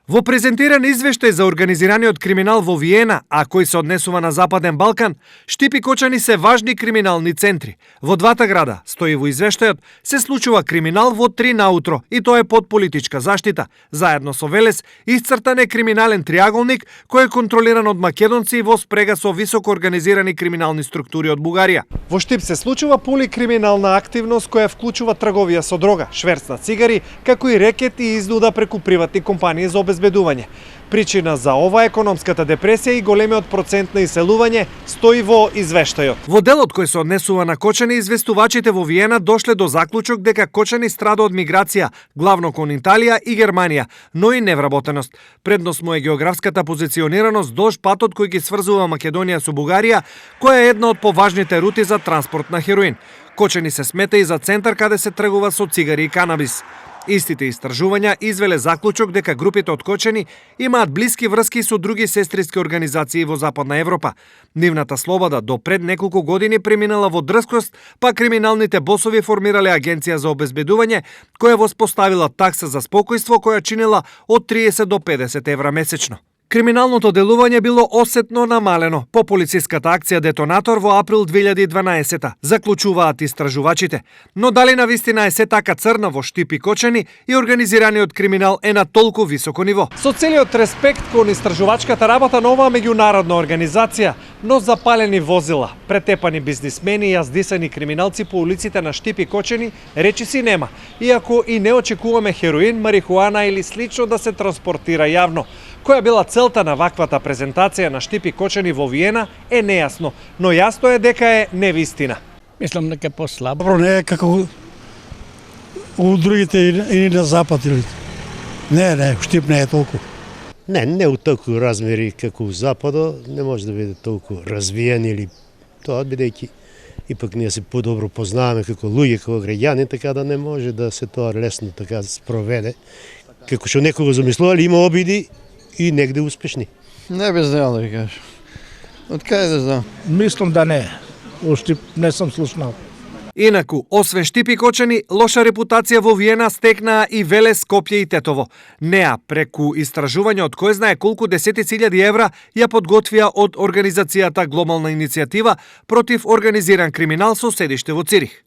Во презентиран извештај за организираниот криминал во Виена, а кој се однесува на Западен Балкан, Штип и Кочани се важни криминални центри. Во двата града, стои во извештајот, се случува криминал во 3 наутро и тоа е под политичка заштита. Заедно со Велес, исцртан е криминален триаголник кој е контролиран од македонци и во спрега со високо организирани криминални структури од Бугарија. Во Штип се случува поликриминална активност која вклучува трговија со дрога, шверц на цигари, како и рекет и изнуда преку приватни компании за обезбедување. Причина за ова економската депресија и големиот процент на иселување стои во извештајот. Во делот кој се однесува на Кочани, известувачите во Виена дошле до заклучок дека Кочани страда од миграција, главно кон Италија и Германија, но и невработеност. Предност му е географската позиционираност долж патот кој ги сврзува Македонија со Бугарија, која е една од поважните рути за транспорт на хероин. Кочани се смета и за центар каде се тргува со цигари и канабис. Истите истражувања извеле заклучок дека групите од Кочани имаат блиски врски со други сестриски организации во Западна Европа. Нивната слобода до пред неколку години преминала во дрскост, па криминалните босови формирале агенција за обезбедување, која воспоставила такса за спокојство која чинела од 30 до 50 евра месечно. Криминалното делување било осетно намалено по полициската акција Детонатор во април 2012, заклучуваат истражувачите. Но дали навистина е се така црна во Штип и Кочани и организираниот криминал е на толку високо ниво? Со целиот респект кон истражувачката работа на оваа меѓународна организација, но запалени возила, претепани бизнисмени и јаздисани криминалци по улиците на Штип и Кочани речиси нема, иако и не очекуваме хероин, марихуана или слично да се транспортира јавно. Која била целта на ваквата презентација на Штип и Кочани во Виена е нејасно, но јасно е дека е невистина. Мислам дека е послабо. Добро, не е како у другите и на запад или. Не, Штип не е толку. Не у толку размери како у западо, не може да биде толку развиен или тоа, бидејќи ипак ние се подобро познаваме како луѓе, како граѓани, така да не може да се тоа лесно така спроведе. Како што некого замислували, има обиди и негде успешни. Не би знаел да ви кажам. Од каде да знам? Мислам да не. Уште не сум слушнал. Инаку, освен Штип и Кочани, лоша репутација во Виена стекнаа и Велес, Скопје и Тетово. Неа, преку истражување од кој знае колку десетици илјади евра, ја подготвија од организацијата Глобална иницијатива против организиран криминал со седиште во Цирих.